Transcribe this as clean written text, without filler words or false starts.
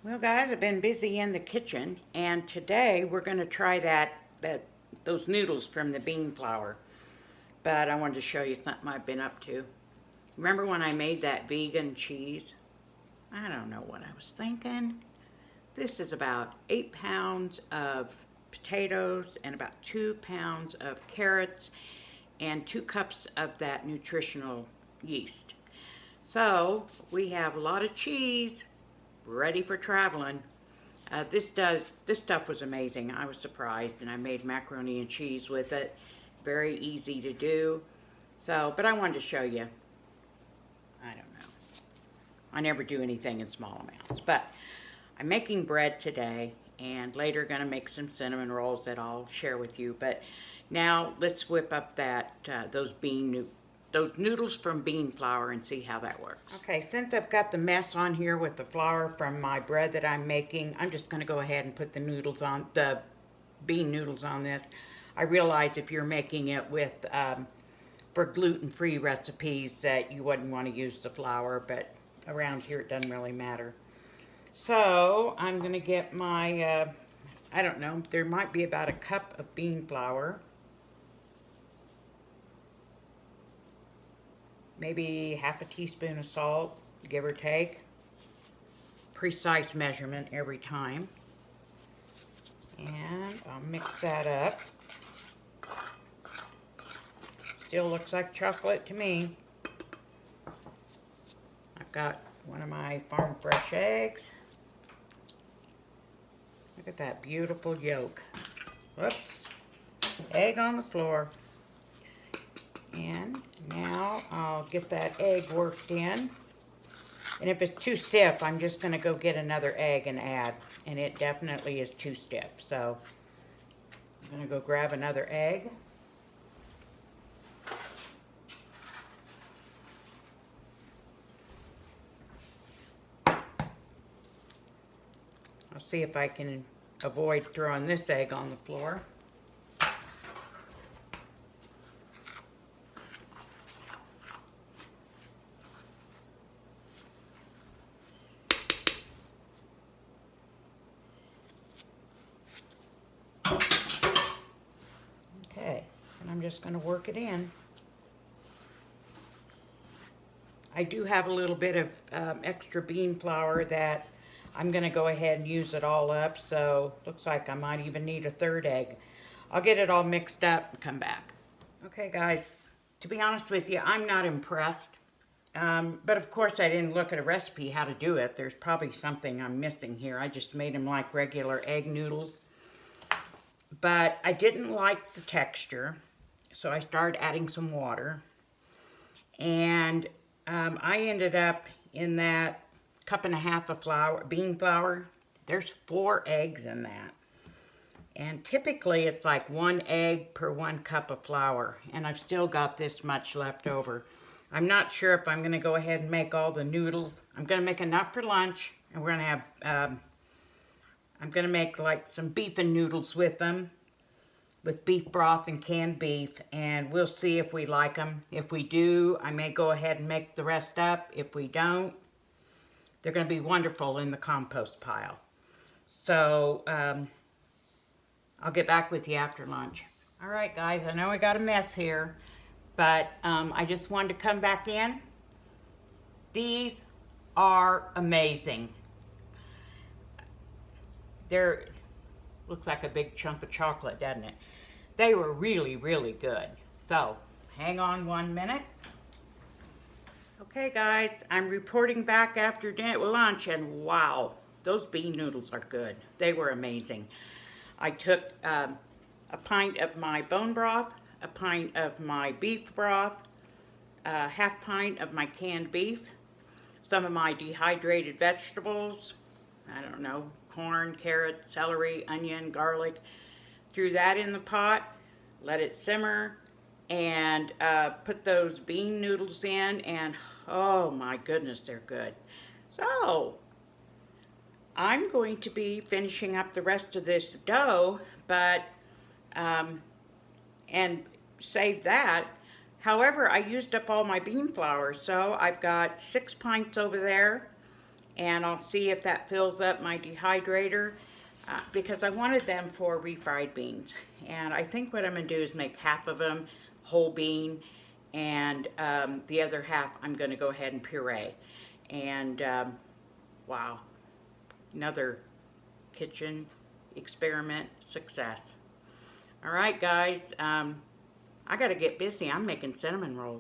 Well, guys, I've been busy in the kitchen, and today we're going to try those noodles from the bean flour. But I wanted to show you something I've been up to. Remember when I made that vegan cheese? I don't know what I was thinking. This is about 8 pounds of potatoes and about 2 pounds of carrots and 2 cups of that nutritional yeast. So we have a lot of cheese ready for traveling. This stuff was amazing. I was surprised, and I made macaroni and cheese with it. Very easy to do. So, but I wanted to show you. I don't know. I never do anything in small amounts, but I'm making bread today, and later going to make some cinnamon rolls that I'll share with you. But now let's whip up those noodles from bean flour and see how that works. Okay, since I've got the mess on here with the flour from my bread that I'm making, I'm just going to go ahead and put the bean noodles on this. I realize if you're making it with for gluten-free recipes that you wouldn't want to use the flour, but around here it doesn't really matter. So I'm going to get my, I don't know, there might be about a cup of bean flour. Maybe half a teaspoon of salt, give or take. Precise measurement every time. And I'll mix that up. Still looks like chocolate to me. I've got one of my farm fresh eggs. Look at that beautiful yolk. Whoops. Egg on the floor. And now I'll get that egg worked in. And if it's too stiff, I'm just going to go get another egg and add. And it definitely is too stiff. So I'm going to go grab another egg. I'll see if I can avoid throwing this egg on the floor. Okay, and I'm just going to work it in. I do have a little bit of extra bean flour that I'm going to go ahead and use it all up, so looks like I might even need a third egg. I'll get it all mixed up and come back. Okay, guys, to be honest with you, I'm not impressed. But of course I didn't look at a recipe how to do it. There's probably something I'm missing here. I just made them like regular egg noodles. But I didn't like the texture, so I started adding some water. And I ended up in that cup and a half of bean flour. There's 4 eggs in that. And typically it's like 1 egg per 1 cup of flour. And I've still got this much left over. I'm not sure if I'm going to go ahead and make all the noodles. I'm going to make enough for lunch. And we're going to have, I'm going to make like some beef and noodles with them. With beef broth and canned beef, and we'll see if we like them. If we do, I may go ahead and make the rest up. If we don't, they're going to be wonderful in the compost pile. So, I'll get back with you after lunch. All right, guys, I know I got a mess here, but I just wanted to come back in. These are amazing. They're looks like a big chunk of chocolate, doesn't it? They were really, really good. So, hang on 1 minute. Okay, guys, I'm reporting back after lunch, and wow, those bean noodles are good. They were amazing. I took a pint of my bone broth, a pint of my beef broth, a half pint of my canned beef, some of my dehydrated vegetables, I don't know, corn, carrot, celery, onion, garlic. Threw that in the pot, let it simmer, and put those bean noodles in, and oh my goodness, they're good. So, I'm going to be finishing up the rest of this dough, but, and save that. However, I used up all my bean flour, so I've got 6 pints over there. and I'll see if that fills up my dehydrator, because I wanted them for refried beans. And I think what I'm going to do is make half of them whole bean, and the other half I'm going to go ahead and puree. And wow, another kitchen experiment success. All right, guys, I got to get busy. I'm making cinnamon rolls.